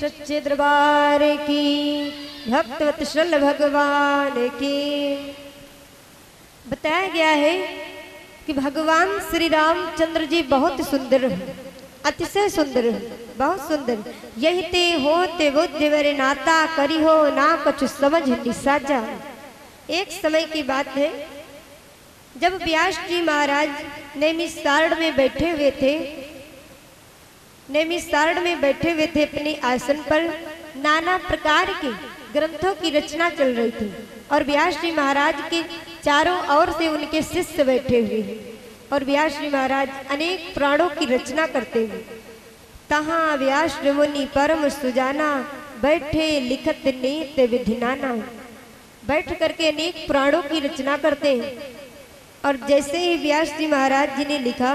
सच्चे दरबार की, भक्तवत्सल भगवान की। बताया गया है कि भगवान श्री रामचंद्र जी बहुत सुंदर है, अतिशय सुंदर है, बहुत सुंदर। यही ते होते बुद्धि वर नाता करी हो ना कुछ समझ निसाजा। एक समय की बात है जब व्यास जी महाराज नैमिषारण्य में बैठे हुए थे, नैमिषारण्य में बैठे हुए थे अपने आसन पर। नाना प्रकार के ग्रंथों की रचना चल रही थी और व्यास जी महाराज के चारों ओर से उनके शिष्य बैठे हुए हैं और व्यास जी महाराज अनेक पुराणों की रचना करते हैं। तहाँ व्यास मुनि परम सुजाना, बैठे लिखत नीत विधिनाना। बैठ करके अनेक पुराणों की रचना करते हैं। और जैसे ही व्यास जी महाराज जी ने लिखा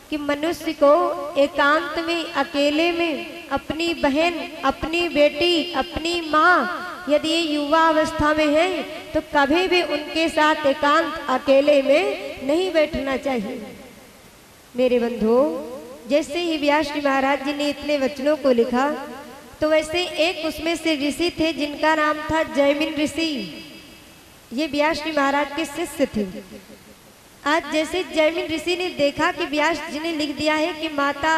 कि मनुष्य को एकांत में, अकेले में अपनी बहन, अपनी बेटी, अपनी माँ यदि ये युवा अवस्था में है तो कभी भी उनके साथ एकांत अकेले में नहीं बैठना चाहिए। मेरे बंधुओं, जैसे ही व्यास जी महाराज जी ने इतने वचनों को लिखा तो वैसे एक उसमें से ऋषि थे जिनका नाम था जैमिन ऋषि। ये व्यास जी महाराज के शिष्य थे। आज जैसे जैमिन ऋषि ने देखा कि व्यास जी ने लिख दिया है कि माता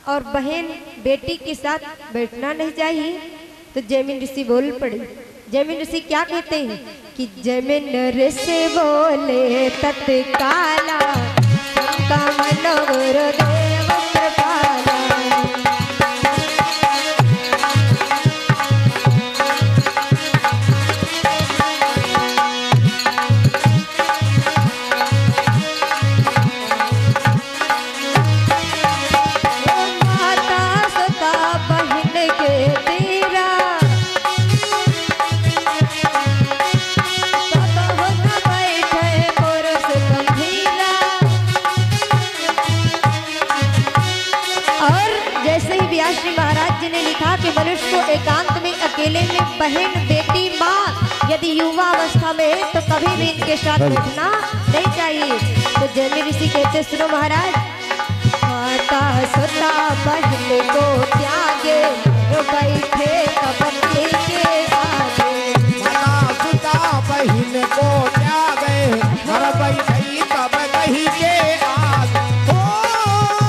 और बहन, बेटी के साथ बैठना नहीं चाहिए, तो जैमिन ऋषि बोल पड़े। जैमिन ऋषि क्या कहते हैं कि जैमिन ऋषि बोले तत्काला, सबका मनोहर देव कृपाला। मनुष्य को एकांत में, अकेले में बहन, बेटी, माँ यदि युवा अवस्था में है तो कभी भी इनके साथ बैठना नहीं चाहिए। तो जैमिन ऋषि कहते, सुनो महाराज, माता सुता बहन को त्यागे, जो बैठे कपड़े के आगे। माता सुता बहन को त्यागे, घर बैठे तब कहीं के आगे।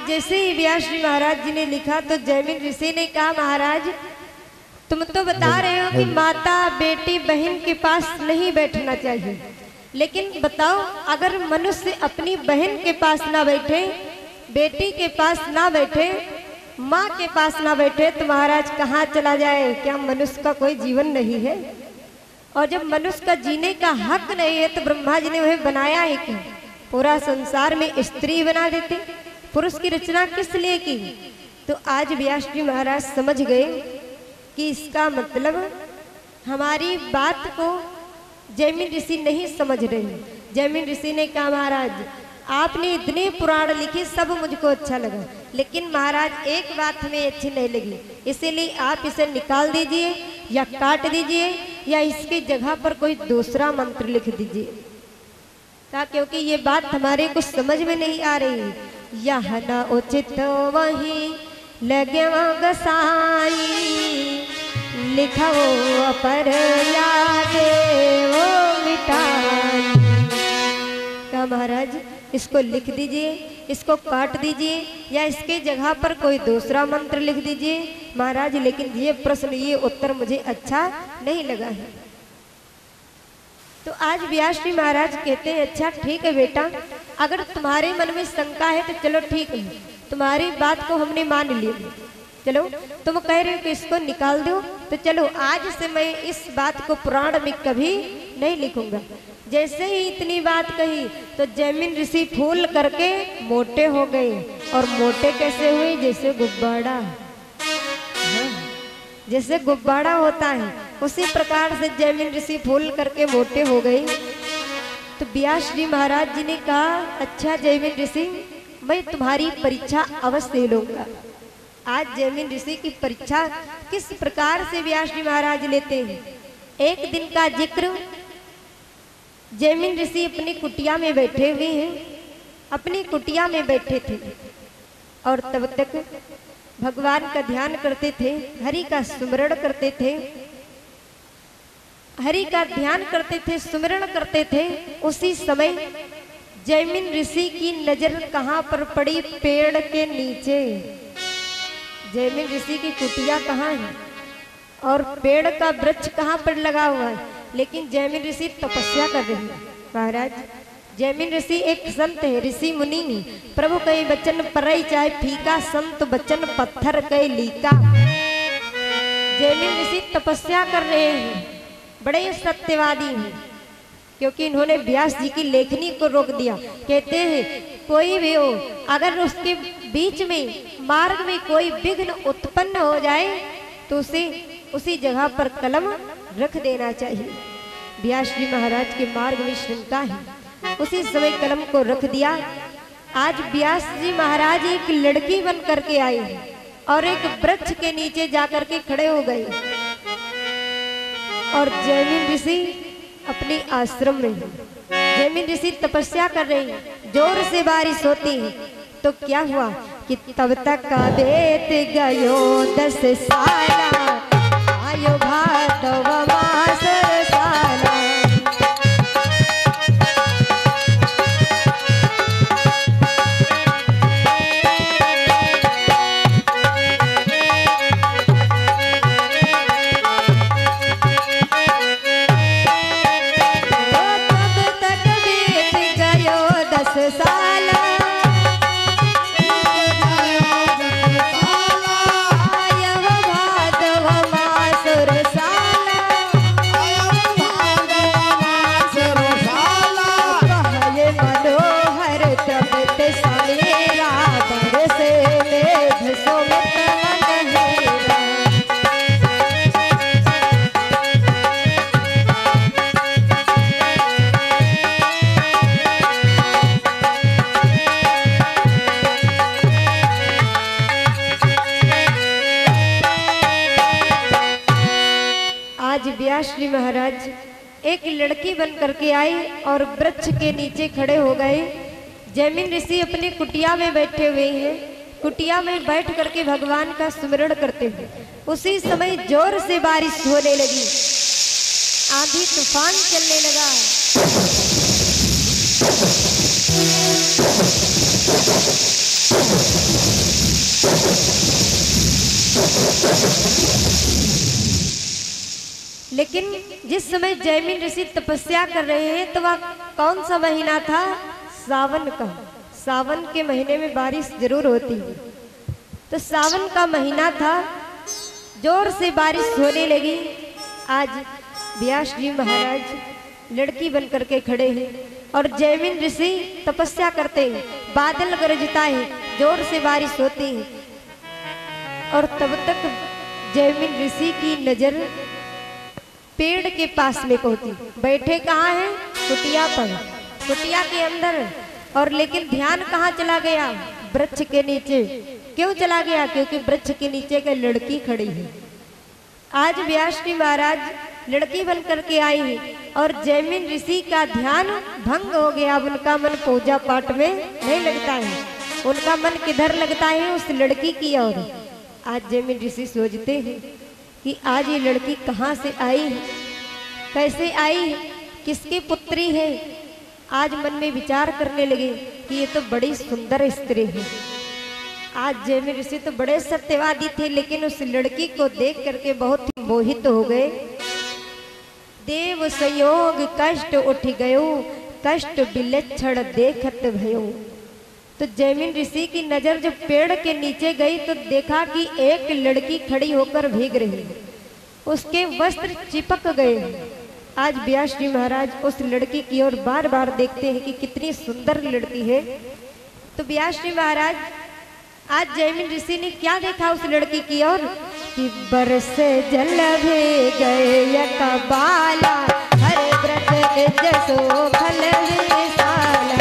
जैसे ही व्यास जी महाराज जी ने लिखा तो जैमिन ऋषि ने कहा, महाराज तुम तो बता रहे हो कि माता, बेटी, बहन के पास नहीं बैठना चाहिए, लेकिन बताओ अगर मनुष्य अपनी बहन के पास ना बैठे, बेटी के पास ना बैठे, माँ के पास ना बैठे तो महाराज कहाँ चला जाए? क्या मनुष्य का कोई जीवन नहीं है? और जब मनुष्य का जीने का हक नहीं है तो ब्रह्मा जी ने वह बनाया है क्यों? पूरा संसार में स्त्री बना देते। पुरुष की रचना किस लिए की? तो आज व्यास जी महाराज समझ गए कि इसका मतलब हमारी बात को जैमिन ऋषि नहीं समझ रहे। जैमिन ऋषि ने कहा, महाराज आपने इतने पुराण लिखे, सब मुझको अच्छा लगा, लेकिन महाराज एक बात हमें अच्छी नहीं लगी, इसीलिए आप इसे निकाल दीजिए या काट दीजिए या इसकी जगह पर कोई दूसरा मंत्र लिख दीजिए। कहा क्योंकि ये बात हमारे कुछ समझ में नहीं आ रही। यह न उचित वही लगे गसाई, लिखो पर यादे वो मिटाई। क्या महाराज इसको लिख दीजिए, इसको काट दीजिए या इसके जगह पर कोई दूसरा मंत्र लिख दीजिए। महाराज लेकिन ये प्रश्न, ये उत्तर मुझे अच्छा नहीं लगा है। तो आज व्यास जी महाराज कहते हैं, अच्छा ठीक है बेटा, अगर तुम्हारे मन में शंका है तो चलो ठीक है, तुम्हारी बात को हमने मान लिया, चलो तुम कह रहे हो कि इसको निकाल दो, तो चलो आज से मैं इस बात को पुराण में कभी नहीं लिखूंगा। जैसे ही इतनी बात कही तो जैमिन ऋषि फूल करके मोटे हो गए। और मोटे कैसे हुए? जैसे गुब्बारा। हाँ। जैसे गुब्बारा होता है उसी प्रकार से जैमिन ऋषि फूल करके मोटे हो गए। तो व्यास जी महाराज जी ने कहा, अच्छा जैमिन ऋषि, मैं तुम्हारी परीक्षा अवश्य ले लूंगा। आज जैमिन ऋषि की परीक्षा किस प्रकार से व्यास जी महाराज लेते हैं। एक दिन का जिक्र, जैमिन ऋषि अपनी कुटिया में बैठे हुए हैं, अपनी कुटिया में बैठे थे और तब तक भगवान का ध्यान करते थे, हरि का सुमरण करते थे, हरि का ध्यान करते थे, सुमरण करते थे। उसी समय जैमिन ऋषि की नजर कहाँ पर पड़ी? पेड़ के नीचे। जैमिन ऋषि की कुटिया कहाँ है और पेड़ का वृक्ष कहाँ पर लगा हुआ है, लेकिन जैमिन ऋषि तपस्या कर रहे हैं। महाराज, जैमिन ऋषि एक संत है, ऋषि मुनि, प्रभु कई बचन परई चाहे फीका, संत बचन पत्थर कई लीका। जैमिन ऋषि तपस्या कर रहे हैं, बड़े सत्यवादी हैं, क्योंकि इन्होंने व्यास जी की लेखनी को रोक दिया। कहते हैं कोई भी हो, अगर उसके बीच में मार्ग में कोई विघ्न उत्पन्न हो जाए तो उसे उसी जगह पर कलम रख देना चाहिए। व्यास जी महाराज के मार्ग में शंका है, उसी समय कलम को रख दिया। आज व्यास जी महाराज एक लड़की बन करके आए और एक वृक्ष के नीचे जाकर के खड़े हो गए और जैमिन ऋषि अपने आश्रम में, जैमिन ऋषि तपस्या कर रहे हैं, जोर से बारिश होती है। तो क्या हुआ कि तब तक का बेत गयो 10 साला, आयो भादव मास साला। श्री महाराज एक लड़की बन करके आए और वृक्ष के नीचे खड़े हो गए। जैमिन ऋषि अपनी कुटिया में बैठे हुए हैं, कुटिया में बैठ करके भगवान का सुमिरण करते हैं। उसी समय जोर से बारिश होने लगी, आंधी तूफान चलने लगा। लेकिन जिस समय जैमिन ऋषि तपस्या कर रहे हैं तो वह कौन सा महीना था? सावन का। सावन के महीने में बारिश जरूर होती है, तो सावन का महीना था, जोर से बारिश होने लगी। आज व्यास जी महाराज लड़की बन करके खड़े हैं और जैमिन ऋषि तपस्या करते हैं, बादल गरजता है, जोर से बारिश होती है। और तब तक जैमिन ऋषि की नजर पेड़ के पास में पहुंची। बैठे कहाँ हैं? कुटिया पर, कुटिया के अंदर। और लेकिन ध्यान कहाँ चला गया? वृक्ष के नीचे। क्यों चला गया? क्योंकि वृक्ष के नीचे एक लड़की खड़ी है। आज व्यास जी महाराज लड़की बन करके आई है और जैमिन ऋषि का ध्यान भंग हो गया। अब उनका मन पूजा पाठ में नहीं लगता है, उनका मन किधर लगता है? उस लड़की की ओर। आज जैमिन ऋषि सोचते हैं कि आज ये लड़की कहाँ से आई है, कैसे आई है, किसकी पुत्री है। आज मन में विचार करने लगे कि ये तो बड़ी सुंदर स्त्री है। आज जैमिन ऋषि तो बड़े सत्यवादी थे, लेकिन उस लड़की को देख करके बहुत ही मोहित हो गए। देव संयोग कष्ट उठ गयो, कष्ट विलक्षण देखत भयो। तो जैमिन ऋषि की नजर जब पेड़ के नीचे गई तो देखा कि एक लड़की खड़ी होकर भीग रही है, उसके वस्त्र चिपक गए। आज व्यास जी महाराज उस लड़की की ओर बार बार देखते हैं कि कितनी सुंदर लड़की है। तो व्यास जी महाराज आज जैमिन ऋषि ने क्या देखा उस लड़की की ओर? कि बरस जल भे गए कबाला हर व्रत जसो फल विशाला।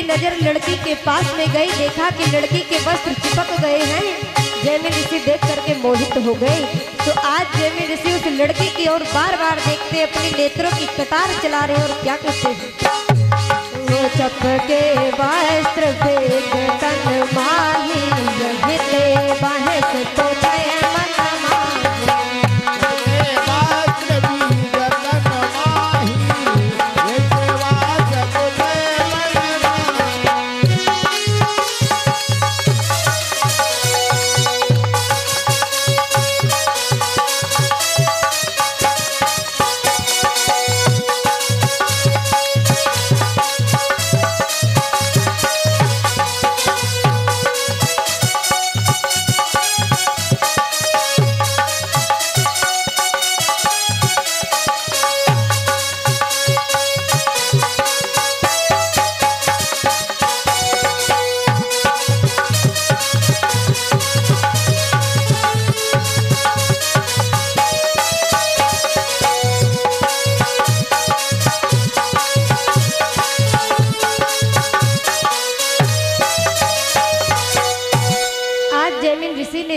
नजर लड़की के पास में गई, देखा कि लड़की के वस्त्र चिपक गए हैं। जैमिन ऋषि देख करके मोहित हो गए। तो आज जैमिन ऋषि उस लड़की की ओर बार बार देखते, अपने नेत्रों की कतार चला रहे और क्या कहते हैं, वो चपके वस्त्र भेद तन माही रहते बाहें तो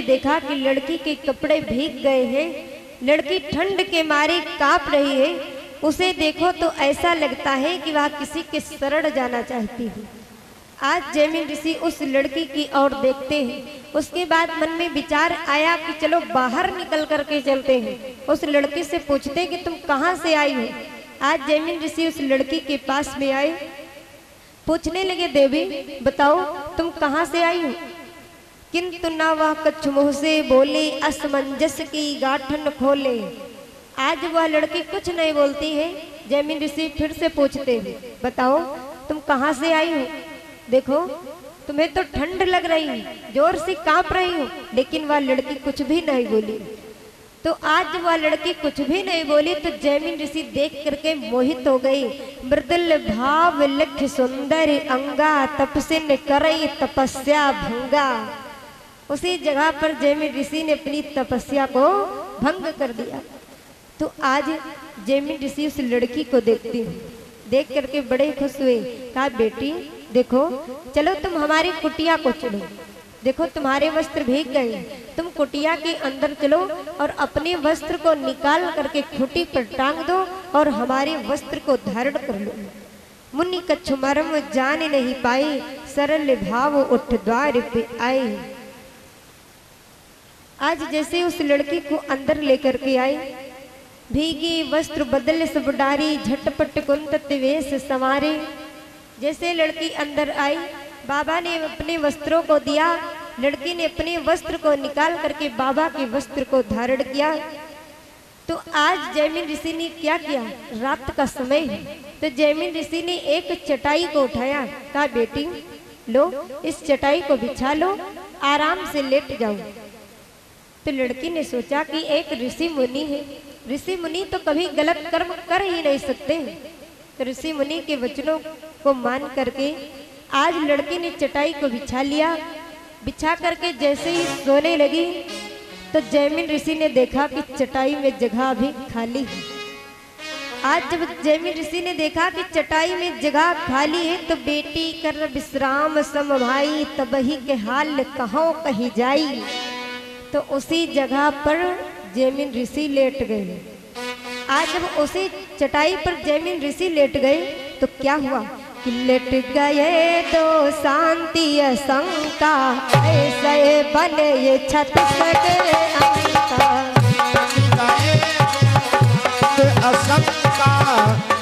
देखा कि लड़की के कपड़े भीग गए हैं, लड़की ठंड के मारे कांप रही है। उसे देखो तो ऐसा लगता है कि वह किसी के शरण जाना चाहती है। आज जैमिन ऋषि उस लड़की की ओर देखते हैं। उसके बाद मन में विचार आया कि चलो बाहर निकल करके चलते हैं। उस लड़की से पूछते कि तुम कहाँ से आई हो। आज जैमिन ऋषि उस लड़की के पास में आए, पूछने लगे, देवी बताओ तुम कहाँ से आई हो। किंतु ना वह कच्छ मुँह से बोले, असमंजस की गाठन खोले। आज वह लड़की कुछ नहीं बोलती है। जैमिन ऋषि फिर से पूछते हैं, बताओ तुम कहाँ से आई हो। देखो तुम्हें तो ठंड लग रही है, जोर से कांप रही हो, लेकिन वह लड़की कुछ भी नहीं बोली। तो आज वह लड़की कुछ भी नहीं बोली तो जैमिन ऋषि देख करके मोहित हो गई। मृदुल भाव लख सुंदर अंगा, तपसिन करई तपस्या भंगा। उसी जगह पर जैमिन ऋषि ने अपनी तपस्या को भंग कर दिया। तो आज जैमिन ऋषि उस लड़की को देखती हूँ, देख करके बड़े खुश हुए। कहा, बेटी देखो चलो तुम हमारी कुटिया को चलो, देखो तुम्हारे वस्त्र भीग गए, तुम कुटिया के अंदर चलो और अपने वस्त्र को निकाल करके खूंटी पर टांग दो और हमारे वस्त्र को धारण कर लो। मुनि कछु मर्म जान नहीं पाए, सरल भाव उठ द्वार पे आए। आज जैसे उस लड़की को अंदर लेकर के आए, भीगी वस्त्र बदल सब डारी, झटपट कुंतत वेश संवारे। जैसे लड़की अंदर आई, बाबा ने अपने वस्त्रों को दिया, लड़की ने अपने वस्त्र को निकाल करके बाबा के वस्त्र को धारण किया। तो आज जैमिन ऋषि ने क्या किया, रात का समय है, तो जैमिन ऋषि ने एक चटाई को उठाया। कहा, बेटी लो इस चटाई को बिछा लो, आराम से लेट जाओ। तो लड़की ने सोचा कि एक ऋषि मुनि है, ऋषि मुनि तो कभी गलत कर्म कर ही नहीं सकते। तो ऋषि मुनि के वचनों को मान करके आज लड़की ने चटाई को बिछा लिया। बिछा करके जैसे ही सोने लगी तो जैमिन ऋषि ने देखा कि चटाई में जगह भी खाली है। आज जब जैमिन ऋषि ने देखा कि चटाई में जगह खाली है तो बेटी कर विश्राम सम भाई, तबही के हाल कहो कही जाई। तो उसी जगह पर जैमिन ऋषि लेट गए। आज जब उसी चटाई पर जैमिन ऋषि लेट गए तो क्या हुआ कि लेट गए तो शांति शंका, ऐसे बने ये छत सके अंका। असंका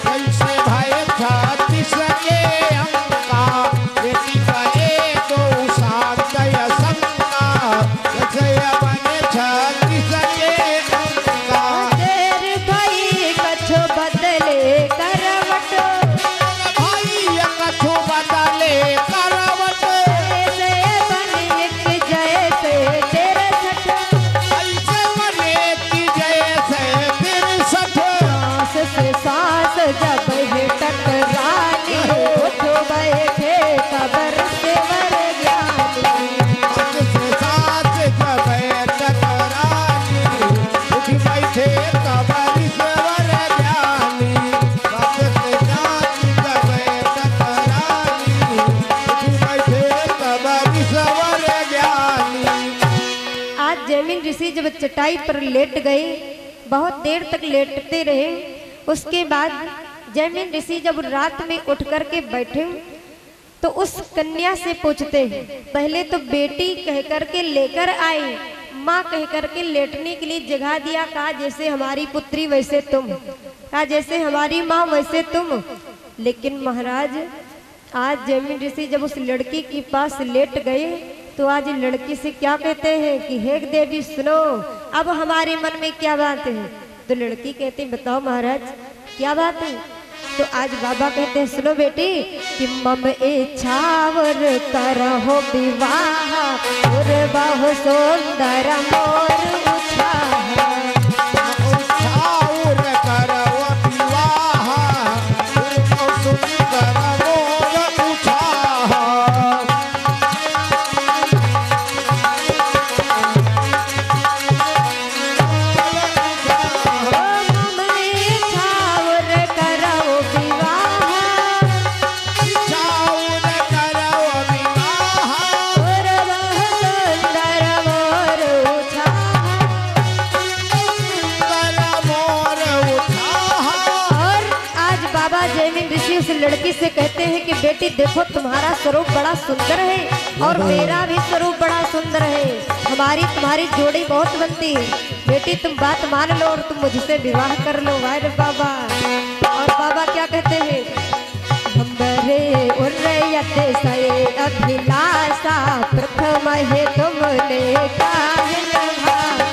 कैसे भय छाती सके अंका, बेटी गए तो जैमिन ऋषि जब चटाई पर लेट गए, बहुत देर तक लेटते रहे। उसके बाद जैमिन ऋषि जब रात में उठ कर के बैठे तो उस कन्या से पूछते, पहले तो बेटी कह करके लेकर आई, माँ कह करके लेटने के लिए जगह दिया, कहा जैसे हमारी पुत्री वैसे तुम, कहा जैसे हमारी माँ वैसे तुम। लेकिन महाराज आज जैमिन ऋषि जब उस लड़की के पास लेट गए तो आज लड़की से क्या कहते हैं कि हे देवी सुनो, अब हमारे मन में क्या बात है। तो लड़की कहती बताओ महाराज क्या बात है। तो आज बाबा कहते हैं सुनो बेटी कि मम इच्छावर करहो विवाह और बहु सुंदर मोर उछाह। लड़की से कहते हैं कि बेटी देखो तुम्हारा स्वरूप बड़ा सुंदर है और मेरा भी स्वरूप बड़ा सुंदर है, हमारी तुम्हारी जोड़ी बहुत बनती है, बेटी तुम बात मान लो और तुम मुझसे विवाह कर लो। वाह बाबा। और बाबा क्या कहते हैं, हमरे उर्रयते सये अभिलाषा प्रथम है तुमने काहे भाषा।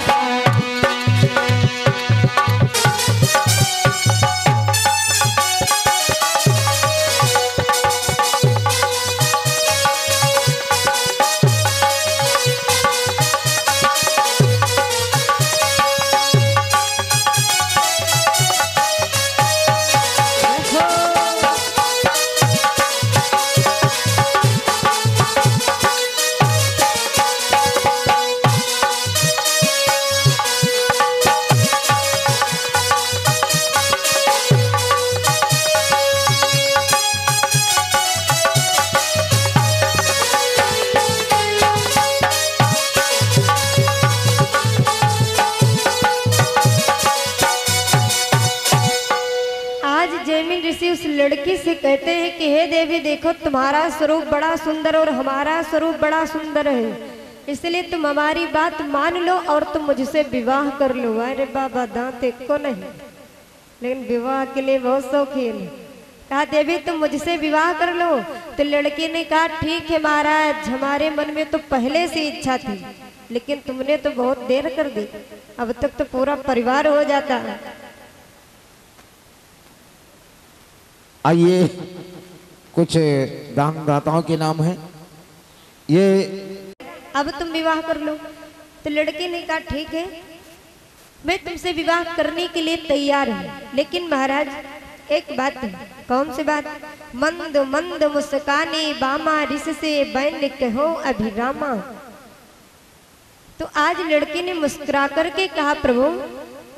उस लड़की से कहते हैं कि हे देवी देखो तुम्हारा स्वरूप बड़ा सुंदर और हमारा स्वरूप बड़ा सुंदर है, इसलिए तुम हमारी बात मान लो और तुम मुझसे विवाह कर लो। अरे बाबा दांत एक को नहीं, लेकिन विवाह के लिए बहुत शौकीन। कहा देवी तुम मुझसे विवाह कर लो। तो लड़की ने कहा ठीक है महाराज, हमारे मन में तो पहले से इच्छा थी, लेकिन तुमने तो बहुत देर कर दी, अब तक तो पूरा परिवार हो जाता। आइए कुछ दानदाताओं के नाम है ये, अब तुम विवाह कर लो। तो लड़के ने कहा ठीक है मैं तुमसे विवाह करने के लिए तैयार हूँ, लेकिन महाराज एक बात है। कौन सी बात? मंद मंद मुस्काने बामा रिस से बैन कहो अभिरामा। तो आज लड़की ने मुस्कुरा करके कहा प्रभु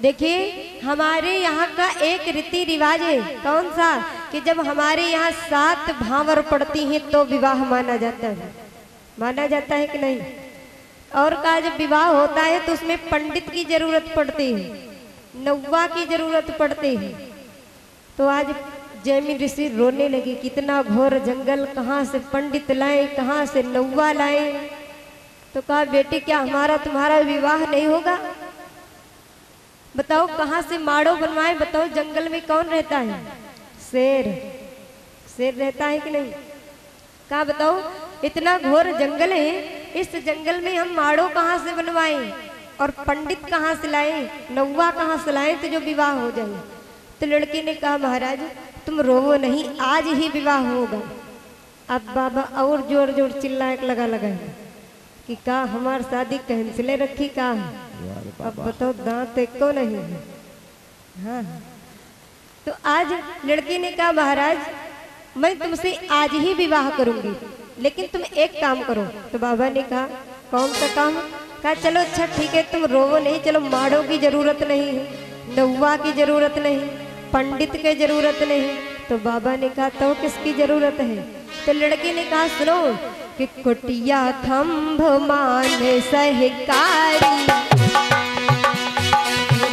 देखिए हमारे यहाँ का एक रीति रिवाज है। कौन सा? कि जब हमारे यहाँ 7 भावर पड़ती हैं तो विवाह माना जाता है। माना जाता है कि नहीं? और का जब विवाह होता है तो उसमें पंडित की जरूरत पड़ती है, नौवा की जरूरत पड़ती है। तो आज जैमिन ऋषि रोने लगी, कितना घोर जंगल, कहाँ से पंडित लाए, कहाँ से नौवा लाए। तो कहा बेटी क्या हमारा तुम्हारा विवाह नहीं होगा? बताओ कहाँ से माड़ो बनवाए, बताओ जंगल में कौन रहता है? शेर। शेर रहता है कि नहीं? कहा बताओ इतना घोर जंगल है, इस जंगल में हम माड़ो कहाँ से बनवाएं और पंडित कहाँ से लाएं, नौवा कहाँ से लाएं तो जो विवाह हो जाए। तो लड़की ने कहा महाराज तुम रोवो नहीं, आज ही विवाह होगा। अब बाबा और जोर जोर चिल्लाए लगा कि का हमार शादी कैंसिले रखी का। अब बताओ दांत एक को नहीं है। हाँ तो आज लड़की ने कहा महाराज मैं तुमसे आज ही विवाह करूंगी, लेकिन तुम एक काम करो। तो बाबा ने कहा कौन सा काम? कहा चलो अच्छा ठीक है तुम रोवो नहीं, चलो माड़ों की जरूरत नहीं है, नौवा की जरूरत नहीं, पंडित की जरूरत नहीं। तो बाबा ने कहा तो किसकी जरूरत है? तो लड़की ने कहा सुनो कि कुटिया खम्भ मान सहकारी,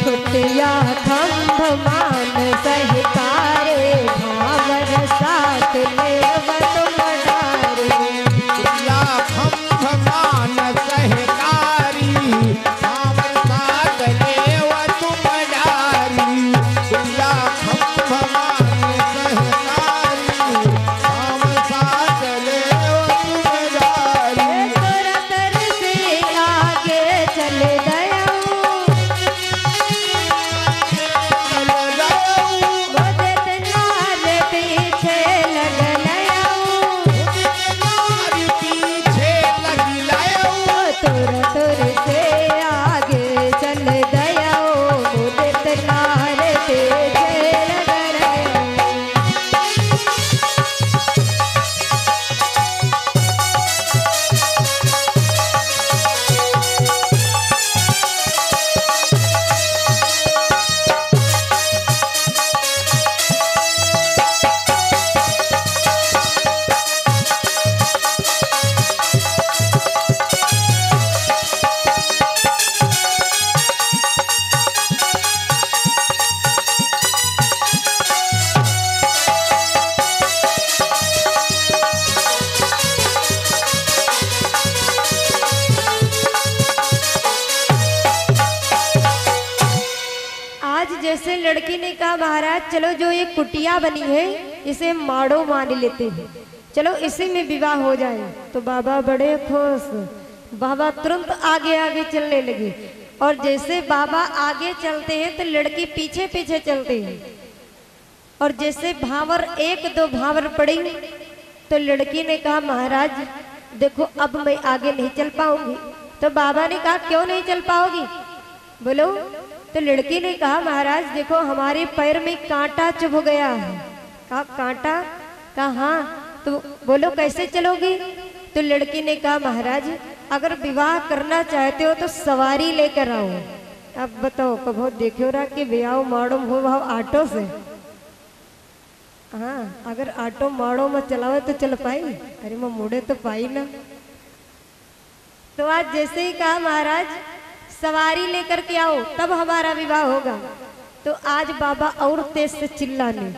कुटिया खम्भ मान सहकारे, भावर साथ लेव तुम डारे। कुटिया खम्भ मान सहकारी, भावर साथ लेव तुम डारी। कुटिया खम्भ मान सहकारी, भावर साथ लेव तुम डारी। तोरा तर से आगे चल गया पीछे लग गया, तोरा तर से आगे चल गया मुझे तनार पीछे लग गया। आज जैसे लड़की ने कहा महाराज चलो जो ये कुटिया बनी है इसे माड़ो मान लेते हैं, चलो इसी में विवाह हो जाए। तो बाबा बड़े खुश, बाबा तुरंत आगे आगे चलने लगे। और जैसे बाबा आगे चलते हैं तो लड़की पीछे पीछे चलते हैं। और जैसे भावर एक दो भावर पड़ी तो लड़की ने कहा महाराज देखो अब मैं आगे नहीं चल पाऊंगी। तो बाबा ने कहा क्यों नहीं चल पाओगी बोलो। तो लड़की ने कहा महाराज देखो हमारे पैर में कांटा चुभ गया है। कहा कांटा? कहा हाँ। तो बोलो कैसे चलोगी? तो लड़की ने कहा महाराज अगर विवाह करना चाहते हो तो सवारी लेकर आओ। अब बताओ कभो देखो रहा कि ब्याह माड़ो हो भाव ऑटो से। हाँ अगर ऑटो माड़ो में चलावे तो चल पाई, अरे मैं मुड़े तो पाई ना। तो आज जैसे ही कहा महाराज सवारी लेकर के आओ तब हमारा विवाह होगा। तो आज बाबा और तेज से चिल्लाने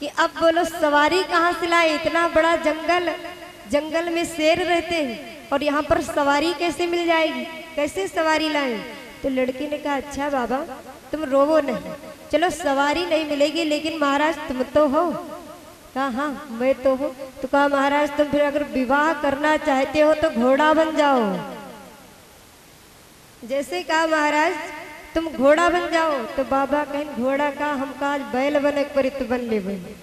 कि अब बोलो सवारी कहाँ से लाए, इतना बड़ा जंगल, जंगल में शेर रहते हैं और यहाँ पर सवारी कैसे मिल जाएगी, कैसे सवारी लाए। तो लड़की ने कहा अच्छा बाबा तुम रोवो नहीं, चलो सवारी नहीं मिलेगी लेकिन महाराज तुम तो हो। कहा हाँ मैं तो हूँ। तो कहा महाराज तुम फिर अगर विवाह करना चाहते हो तो घोड़ा बन जाओ। जैसे कहा महाराज तुम घोड़ा बन जाओ। तो बाबा कहें घोड़ा का हम काज बैल बने परित बन ले बने।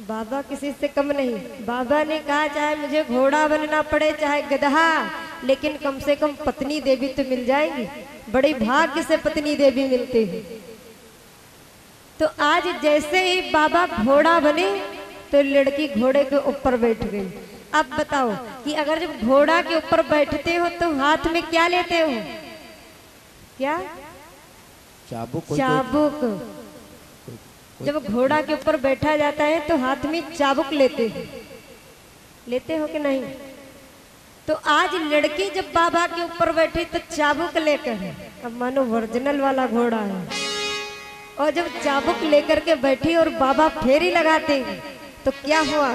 बाबा किसी से कम नहीं। बाबा ने कहा चाहे मुझे घोड़ा बनना पड़े चाहे गधा, लेकिन कम से कम पत्नी देवी तो मिल जाएगी। बड़े भाग्य से पत्नी देवी मिलते हैं। तो आज जैसे ही बाबा घोड़ा बने तो लड़की घोड़े के ऊपर बैठ गई। अब बताओ कि अगर जब घोड़ा के ऊपर बैठते हो तो हाथ में क्या लेते हो? क्या? चाबुक। चाबुक। जब घोड़ा के ऊपर बैठा जाता है तो हाथ में चाबुक लेते हैं, लेते हो कि नहीं? तो आज लड़की जब बाबा के ऊपर बैठी तो चाबुक लेकर है। अब मानो ओरिजिनल वाला घोड़ा है। और जब चाबुक लेकर के बैठी और बाबा फेरी लगाते हैं तो क्या हुआ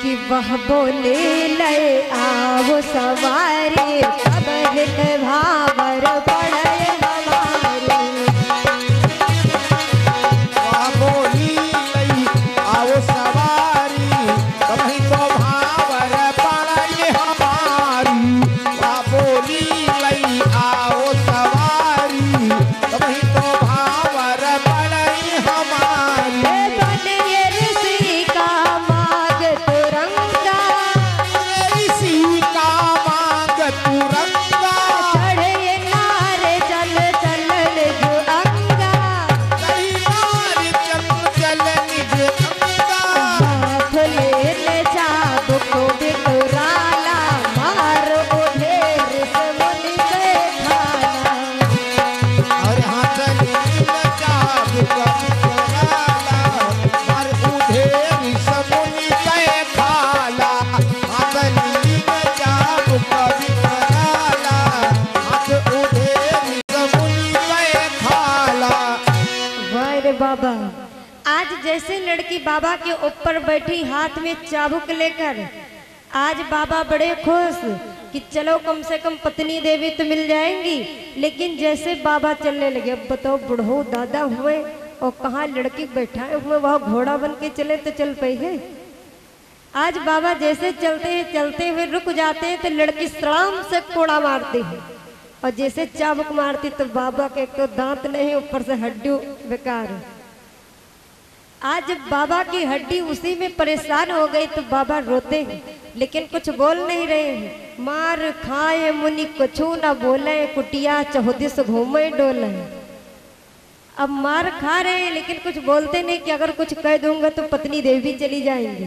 कि वह बोले ले आओ सवारी अब हित भावर पड़े हमारी। वह बोली लई आओ सवारी कभी तो भावर पड़े हमारी। वह बोली लई आओ सवारी कभी तो भावर पड़े हमारी। बने ऋषि का माग तुरंगा, ऋषि का मांग तुरंगा, बाबा। आज जैसे लड़की बाबा के ऊपर बैठी हाथ में चाबुक लेकर, आज बाबा बड़े खुश कि चलो कम से कम पत्नी देवी तो मिल जाएंगी। लेकिन जैसे बाबा चलने लगे, अब बताओ बुढ़ो दादा हुए और कहाँ लड़की बैठा हुए, वह घोड़ा बन के चले तो चल पाई है। आज बाबा जैसे चलते हैं, चलते हुए रुक जाते हैं तो लड़की सलाम से कोड़ा मारती है, और जैसे चाबुक मारती तो बाबा के तो दांत नहीं, ऊपर से हड्डी बेकार है। आज जब बाबा की हड्डी उसी में परेशान हो गई तो बाबा रोते हैं, लेकिन कुछ बोल नहीं रहे हैं। मार खाए मुनि कछु न बोले, कुटिया चौदिस घूमे डोले। अब मार खा रहे हैं लेकिन कुछ बोलते नहीं कि अगर कुछ कह दूंगा तो पत्नी देवी चली जाएंगी,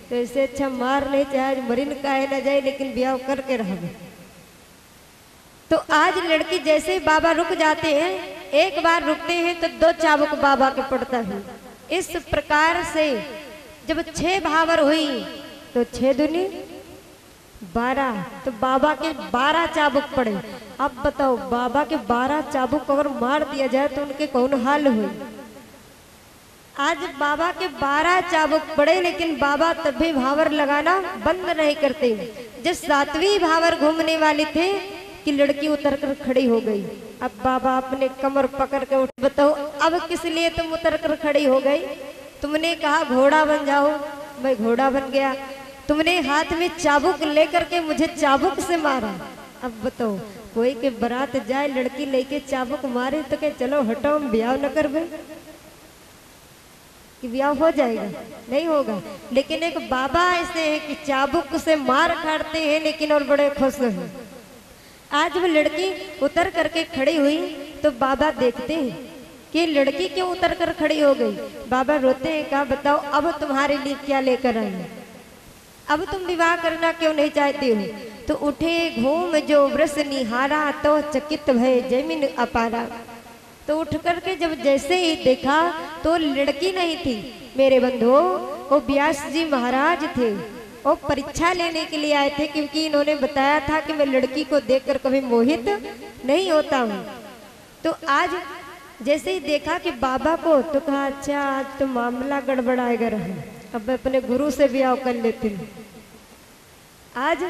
तो इससे अच्छा मार नहीं, चाहे मरीन काहे न जाए लेकिन ब्याह करके रहोगे। तो आज लड़की जैसे बाबा रुक जाते हैं, एक बार रुकते हैं तो 2 चाबुक बाबा के पड़ता है। इस प्रकार से जब 6 भावर हुई तो 6 दूनी 12, तो बाबा के 12 चाबुक पड़े। अब बताओ बाबा के 12 चाबुक अगर मार दिया जाए तो उनके कौन हाल हुई। आज बाबा के 12 चाबुक पड़े, लेकिन बाबा तब भी भावर लगाना बंद नहीं करते। जब 7वीं भावर घूमने वाली थे कि लड़की उतर कर खड़ी हो गई। अब बाबा अपने कमर पकड़ के उठ, बताओ अब किस लिए तुम उतर कर खड़ी हो गई। तुमने कहा घोड़ा बन जाओ, मैं घोड़ा बन गया। तुमने हाथ में चाबुक लेकर के मुझे चाबुक से मारा। अब बताओ कोई के बारात जाए, लड़की लेके चाबुक मारे तो क्या चलो हटो हम ब्याह न कर बे, कि ब्याह हो जाएगा? नहीं होगा। लेकिन एक बाबा ऐसे हैं कि चाबुक से मार खाते हैं लेकिन और बड़े खुश हैं। आज वो लड़की उतर करके खड़ी हुई तो बाबा देखते हैं कि लड़की क्यों उतर कर खड़ी हो गई। बाबा रोते हैं, कहा बताओ अब तुम्हारे लिए क्या लेकर आई, अब तुम विवाह करना क्यों नहीं चाहती हो। तो उठे घूम जो वृष निहारा, तो चकित भय जमीन अपारा। तो उठ करके जब जैसे ही देखा तो लड़की नहीं थी मेरे बंधुओं, वो व्यास जी महाराज थे। वो परीक्षा लेने के लिए आए थे, क्योंकि इन्होंने बताया था कि मैं लड़की को देखकर कभी मोहित नहीं होता हूँ। तो आज जैसे ही देखा कि बाबा को, तो कहा अच्छा आज तो मामला गड़बड़ाएगा रहा, अब मैं अपने गुरु से ब्याह कर लेती हूँ। आज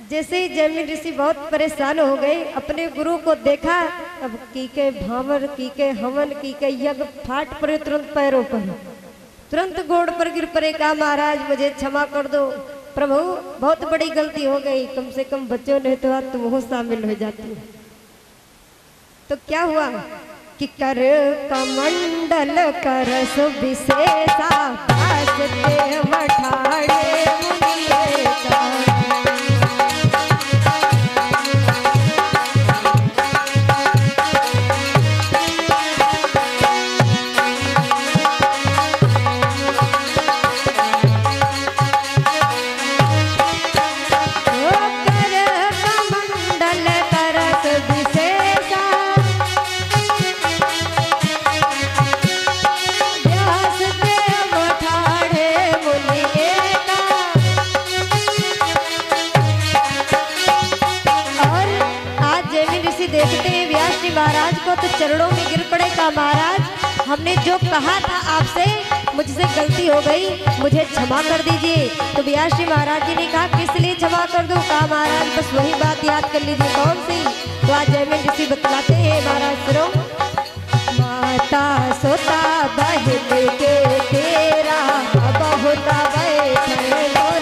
जैसे ही जैमिनी ऋषि बहुत परेशान हो गए, अपने गुरु को देखा, अब की के भावर, की के हवन, की के यज्ञ फाट पड़े तुरंत पैरों पर, तुरंत गोड़ पर गिर पड़े। कहा महाराज मुझे क्षमा कर दो प्रभु, बहुत बड़ी गलती हो गई, कम से कम बच्चों ने तो आज तुम शामिल हो जाती। तो क्या हुआ कि कर कमंडल कर सुविशेषा, पासते मठाड़े मुनिये का। देखते हैं व्यास जी महाराज को तो चरणों में गिर पड़े। का महाराज हमने जो कहा था आपसे, मुझसे गलती हो गई, मुझे क्षमा कर दीजिए। तो व्यास जी महाराज जी ने कहा किस लिए क्षमा कर दूं। कहा महाराज बस वही बात याद कर लीजिए। कौन सी? तो आज जैमिनी ऋषि बतलाते हैं महाराज सुनो। माता सोता बहन के तेरा, बहुत बैठे और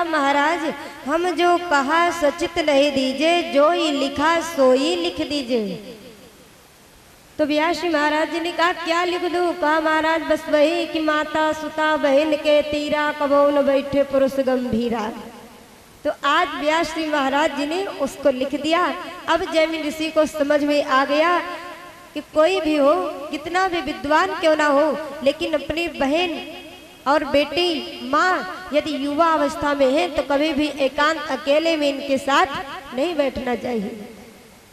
महाराज हम जो कहा सचित नहीं दीजिए, जो ही लिखा सो ही लिख दीजिए। तो व्यास जी महाराज जी ने कहा क्या लिख दूं? कहा महाराज बस वही कि माता सुता बहन के तीरा, कबो न बैठे पुरुष गंभीरा। तो आज व्यास जी महाराज जी ने उसको लिख दिया। अब जैमिनी ऋषि को समझ में आ गया कि कोई भी हो, कितना भी विद्वान क्यों ना हो, लेकिन अपनी बहन और बेटी माँ यदि युवा अवस्था में है तो कभी भी एकांत अकेले में इनके साथ नहीं बैठना चाहिए।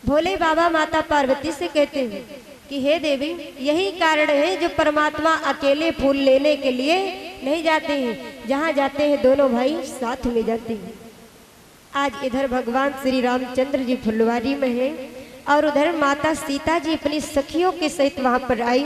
भोले बाबा माता पार्वती से कहते हैं कि हे देवी, यही कारण है जो परमात्मा अकेले फूल लेने के लिए नहीं जाते हैं, जहाँ जाते हैं दोनों भाई साथ में जाते हैं। आज इधर भगवान श्री रामचंद्र जी फुलवारी में हैं और उधर माता सीता जी अपनी सखियों के सहित वहां पर आई।